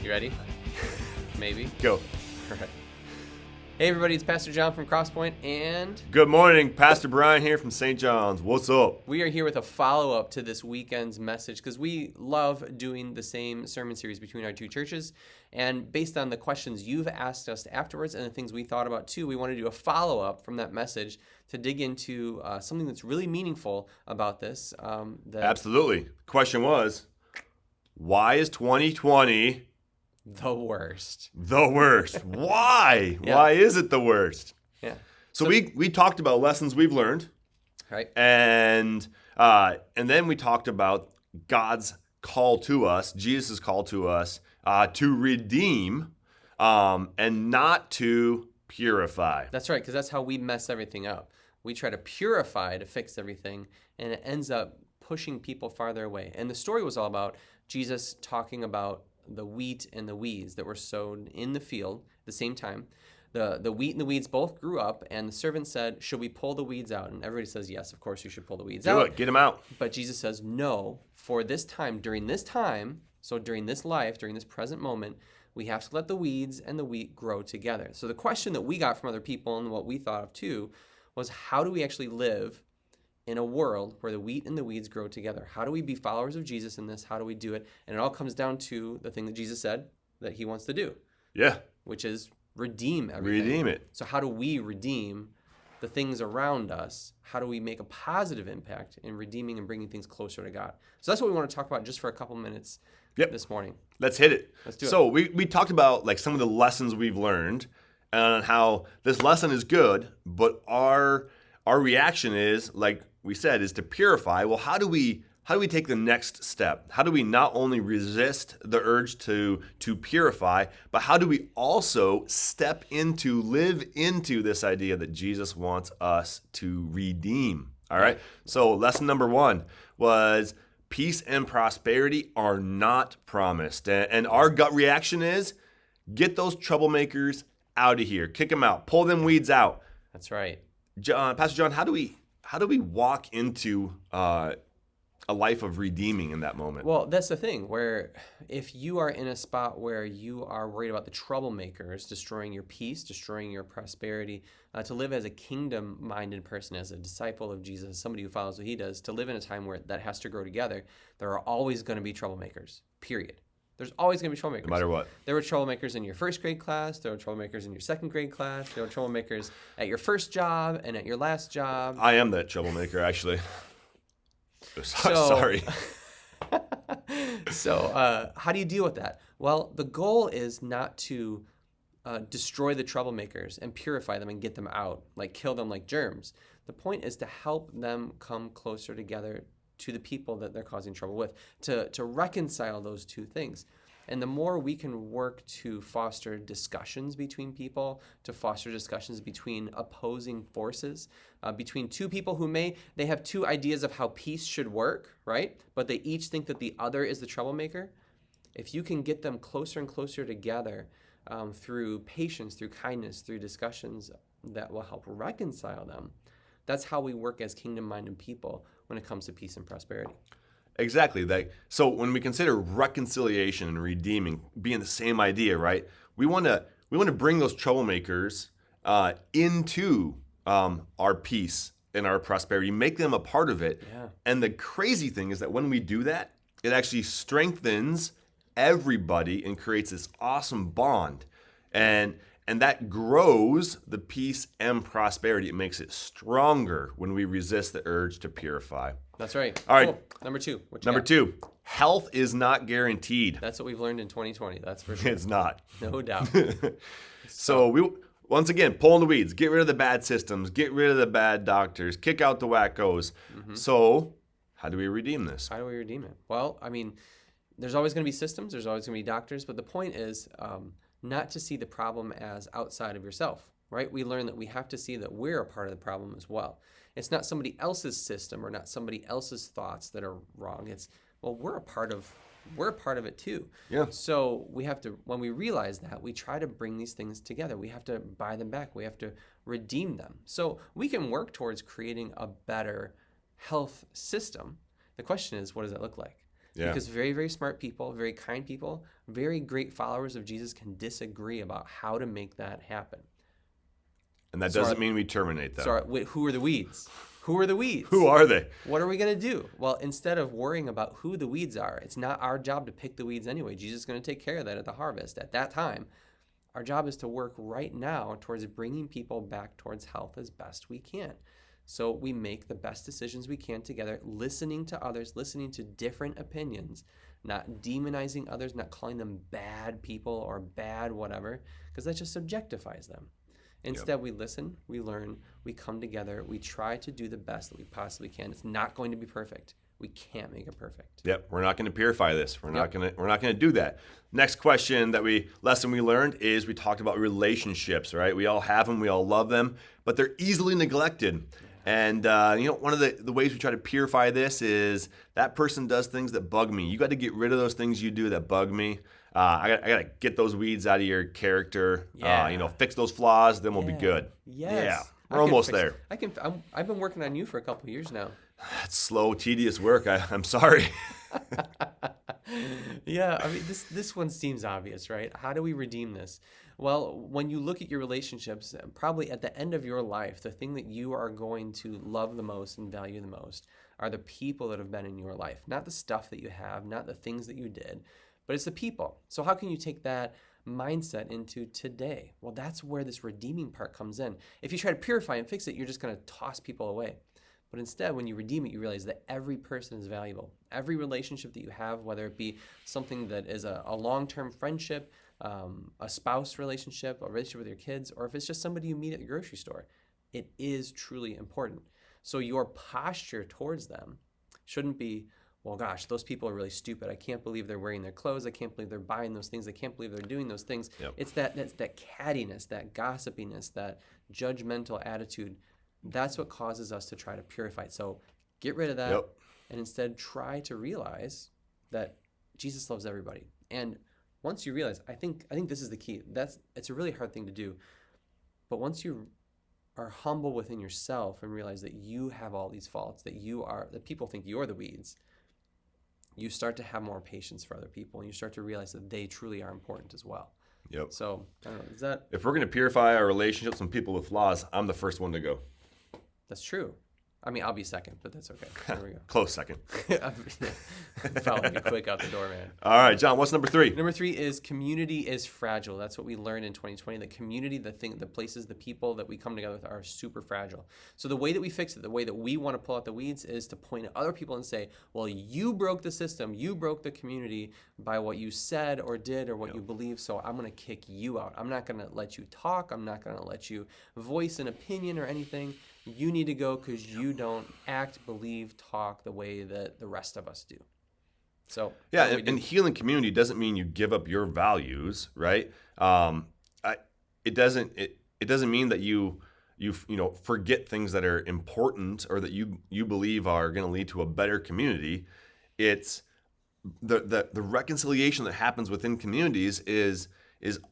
You ready? Maybe. Go. All right. Hey everybody, it's Pastor John from Crosspoint, and Good morning, Pastor Brian here from St. John's. What's up? we are here with a follow-up to this weekend's message because we love doing the same sermon series between our two churches. And based on the questions you've asked us afterwards and the things we thought about too, we want to do a follow-up from that message to dig into something that's really meaningful about this. Absolutely. Question was, why is 2020 The worst. the worst? Why? Yeah. Why is it the worst? Yeah. So we talked about lessons we've learned, Right. and then we talked about God's call to us, Jesus' call to us, to redeem, and not to purify. That's right, because that's how we mess everything up. We try to purify to fix everything, and it ends up pushing people farther away. And the story was all about Jesus talking about the wheat and the weeds that were sown in the field at the same time. The wheat and the weeds both grew up, and the servant said, should we pull the weeds out? And everybody says, yes, of course you should pull the weeds out. Do it. Get them out. But Jesus says, no, for this time, so during this life, during this present moment, we have to let the weeds and the wheat grow together. So the question that we got from other people and what we thought of too was, how do we actually live in a world where the wheat and the weeds grow together? How do we be followers of Jesus in this? How do we do it? And it all comes down to the thing that Jesus said that he wants to do, Yeah. which is redeem everything. Redeem it. So how do we redeem the things around us? How do we make a positive impact in redeeming and bringing things closer to God? So that's what we want to talk about just for a couple minutes this morning. Let's hit it. Let's do it. So we talked about like some of the lessons we've learned and how this lesson is good, but our reaction is, like we said, is to purify. Well, how do we take the next step? How do we not only resist the urge to purify, but how do we also live into this idea that Jesus wants us to redeem? All right. So lesson number 1 was peace and prosperity are not promised. And our gut reaction is, get those troublemakers out of here. Kick them out. Pull them weeds out. That's right. Pastor John, how do we walk into a life of redeeming in that moment? Well, that's the thing, where if you are in a spot where you are worried about the troublemakers destroying your peace, destroying your prosperity, to live as a kingdom-minded person, as a disciple of Jesus, somebody who follows what he does, to live in a time where that has to grow together, there are always going to be troublemakers, period. There's always going to be troublemakers. No matter what. There were troublemakers in your first grade class. There were troublemakers in your second grade class. There were troublemakers at your first job and at your last job. I am that troublemaker, actually. Sorry. So how do you deal with that? Well, the goal is not to destroy the troublemakers and purify them and get them out, like kill them like germs. The point is to help them come closer together to the people that they're causing trouble with, to reconcile those two things. And the more we can work to foster discussions between people, to foster discussions between opposing forces, between two people who they have two ideas of how peace should work, right? But they each think that the other is the troublemaker. If you can get them closer and closer together through patience, through kindness, through discussions that will help reconcile them, that's how we work as kingdom-minded people when it comes to peace and prosperity. Exactly. So when we consider reconciliation and redeeming being the same idea, right? We want to bring those troublemakers into our peace and our prosperity, make them a part of it. Yeah. And the crazy thing is that when we do that, it actually strengthens everybody and creates this awesome bond. And that grows the peace and prosperity. It makes it stronger when we resist the urge to purify. That's right. All right. Cool. Number 2. Number 2, health is not guaranteed. That's what we've learned in 2020. That's for sure. It's not. No doubt. So we, once again, pulling the weeds, get rid of the bad systems, get rid of the bad doctors, kick out the wackos. Mm-hmm. So how do we redeem this? How do we redeem it? Well, I mean, there's always going to be systems. There's always going to be doctors. But the point is not to see the problem as outside of yourself, right? We learn that we have to see that we're a part of the problem as well. It's not somebody else's system or not somebody else's thoughts that are wrong. It's, well, we're a part of it too. Yeah. So we have to, when we realize that, we try to bring these things together. We have to buy them back. We have to redeem them. So we can work towards creating a better health system. The question is, what does that look like? Yeah. Because very, very smart people, very kind people, very great followers of Jesus can disagree about how to make that happen. And that doesn't mean we terminate them. So who are the weeds? Who are the weeds? Who are they? What are we going to do? Well, instead of worrying about who the weeds are, it's not our job to pick the weeds anyway. Jesus is going to take care of that at the harvest at that time. Our job is to work right now towards bringing people back towards health as best we can. So we make the best decisions we can together, listening to others, listening to different opinions, not demonizing others, not calling them bad people or bad whatever, because that just objectifies them. Instead, we listen, we learn, we come together, we try to do the best that we possibly can. It's not going to be perfect. We can't make it perfect. Yep, we're not going to purify this. We're not going to do that. Next lesson we learned is we talked about relationships, right? We all have them, we all love them, but they're easily neglected. And one of the ways we try to purify this is that person does things that bug me. You got to get rid of those things you do that bug me. I got to get those weeds out of your character. Fix those flaws, then we'll be good. Yes. Yeah, we're almost there. I've been working on you for a couple of years now. That's slow, tedious work. I'm sorry. Yeah, I mean, this one seems obvious, right? How do we redeem this? Well, when you look at your relationships, probably at the end of your life, the thing that you are going to love the most and value the most are the people that have been in your life, not the stuff that you have, not the things that you did, but it's the people. So how can you take that mindset into today? Well, that's where this redeeming part comes in. If you try to purify and fix it, you're just going to toss people away. But instead, when you redeem it, you realize that every person is valuable. Every relationship that you have, whether it be something that is a long-term friendship, a spouse relationship, a relationship with your kids, or if it's just somebody you meet at the grocery store, it is truly important. So your posture towards them shouldn't be, well, gosh, those people are really stupid. I can't believe they're wearing their clothes. I can't believe they're buying those things. I can't believe they're doing those things. Yep. It's that cattiness, that gossipiness, that judgmental attitude. That's what causes us to try to purify it. So get rid of that and instead try to realize that Jesus loves everybody. And once you realize, I think this is the key. It's a really hard thing to do. But once you are humble within yourself and realize that you have all these faults, that people think you're the weeds, you start to have more patience for other people, and you start to realize that they truly are important as well. Yep. So, I don't know, is that... If we're going to purify our relationships and people with flaws, I'm the first one to go. That's true. I mean, I'll be second, but that's okay. There we go. Close second. Following you quick out the door, man. All right, John, what's number 3? Number 3 is community is fragile. That's what we learned in 2020. The community, the places, the people that we come together with are super fragile. So the way that we fix it, the way that we want to pull out the weeds is to point at other people and say, well, you broke the system. You broke the community by what you said or did or what you believe. So I'm going to kick you out. I'm not going to let you talk. I'm not going to let you voice an opinion or anything. You need to go because you don't act, believe, talk the way that the rest of us do. So yeah, and healing community doesn't mean you give up your values, right? It doesn't mean that you forget things that are important or that you believe are going to lead to a better community. It's the reconciliation that happens within communities is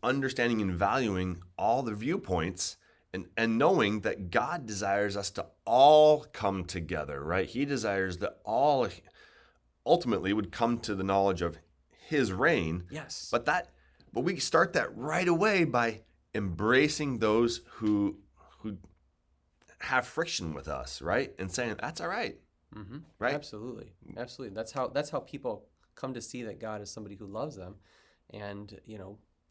understanding and valuing all the viewpoints. And knowing that God desires us to all come together, right? He desires that all ultimately would come to the knowledge of His reign. Yes. But we start that right away by embracing those who have friction with us, right? And saying that's all right, right? Absolutely. That's how people come to see that God is somebody who loves them, and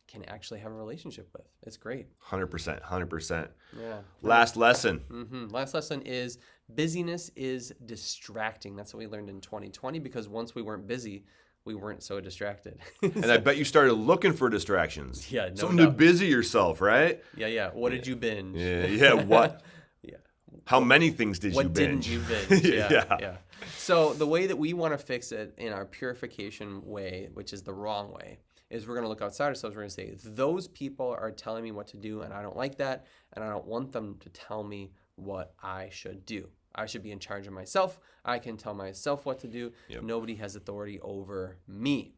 can actually have a relationship with. It's great. 100%. Yeah. Last lesson. Last lesson is busyness is distracting. That's what we learned in 2020, because once we weren't busy, we weren't so distracted. And I bet you started looking for distractions. Yeah, no Something doubt. to busy yourself, right? Yeah. What did you binge? Yeah. What? Yeah. How many things did you binge? What didn't you binge? Yeah. So the way that we want to fix it in our purification way, which is the wrong way, is we're going to look outside ourselves. We're going to say, those people are telling me what to do, and I don't like that, and I don't want them to tell me what I should do. I should be in charge of myself. I can tell myself what to do. Yep. Nobody has authority over me.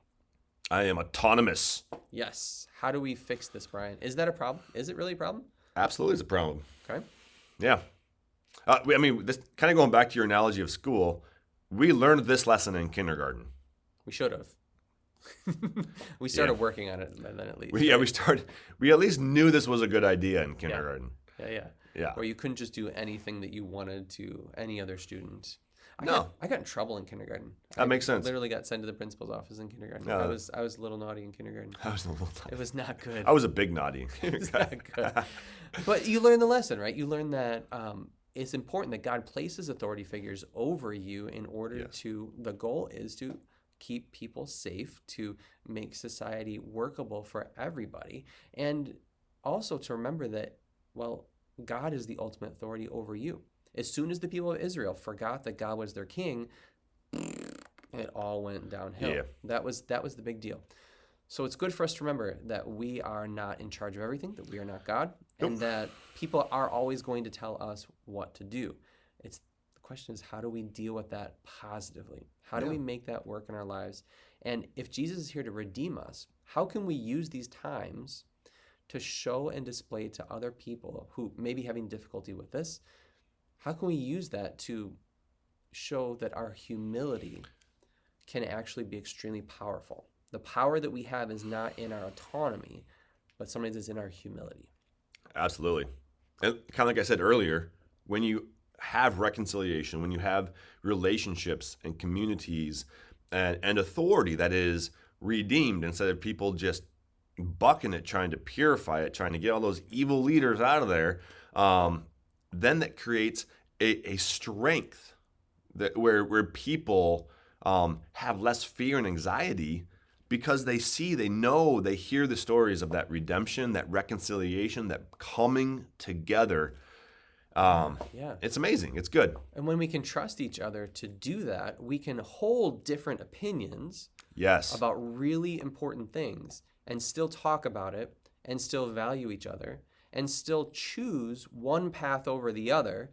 I am autonomous. Yes. How do we fix this, Brian? Is that a problem? Is it really a problem? Absolutely is a problem. Okay. Yeah. This kind of going back to your analogy of school, we learned this lesson in kindergarten. We should have. We started working on it then at least. We at least knew this was a good idea in kindergarten. Yeah. Or you couldn't just do anything that you wanted to any other student. I got in trouble in kindergarten. That makes sense. Literally got sent to the principal's office in kindergarten. I was a little naughty in kindergarten. I was a little naughty. It was not good. I was a big naughty. It was not good. But you learn the lesson, right? You learn that it's important that God places authority figures over you in order to, the goal is to keep people safe, to make society workable for everybody. And also to remember that, well, God is the ultimate authority over you. As soon as the people of Israel forgot that God was their king, it all went downhill. Yeah. That was the big deal. So it's good for us to remember that we are not in charge of everything, that we are not God, and that people are always going to tell us what to do. The question is, how do we deal with that positively? How do we make that work in our lives? And if Jesus is here to redeem us, how can we use these times to show and display to other people who may be having difficulty with this? How can we use that to show that our humility can actually be extremely powerful? The power that we have is not in our autonomy, but sometimes it's in our humility. Absolutely. And kind of like I said earlier, when you have reconciliation, when you have relationships and communities and authority that is redeemed, instead of people just bucking it, trying to purify it, trying to get all those evil leaders out of there, then that creates a strength that where people have less fear and anxiety because they see, they know, they hear the stories of that redemption, that reconciliation, that coming together. It's amazing. It's good. And when we can trust each other to do that, we can hold different opinions about really important things and still talk about it and still value each other and still choose one path over the other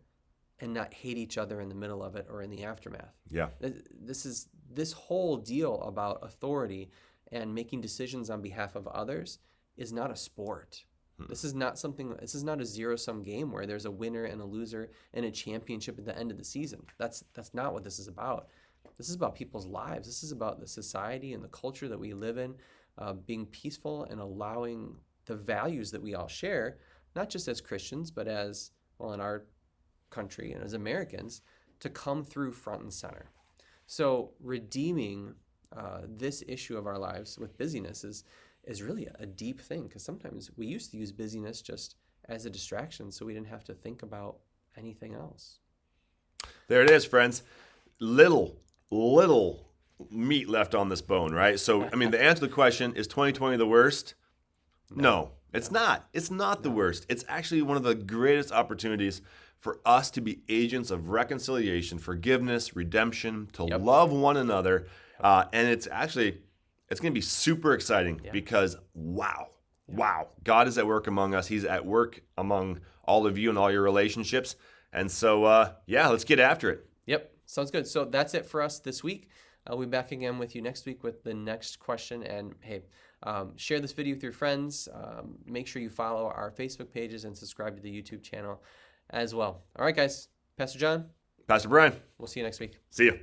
and not hate each other in the middle of it or in the aftermath. Yeah. This whole deal about authority and making decisions on behalf of others is not a sport. This is not a zero-sum game where there's a winner and a loser and a championship at the end of the season. That's not what this is about. This is about people's lives. This is about the society and the culture that we live in, being peaceful and allowing the values that we all share, not just as Christians, but as, well, in our country and as Americans, to come through front and center. So redeeming this issue of our lives with busyness is really a deep thing, because sometimes we used to use busyness just as a distraction so we didn't have to think about anything else. There it is, friends. Little meat left on this bone, right? So, I mean, the answer to the question, is 2020 the worst? No, it's not. It's not the worst. It's actually one of the greatest opportunities for us to be agents of reconciliation, forgiveness, redemption, to love one another. And it's going to be super exciting because, wow, God is at work among us. He's at work among all of you and all your relationships. And so, let's get after it. Yep, sounds good. So that's it for us this week. I'll be back again with you next week with the next question. And hey, share this video with your friends. Make sure you follow our Facebook pages and subscribe to the YouTube channel as well. All right, guys. Pastor John. Pastor Brian. We'll see you next week. See you.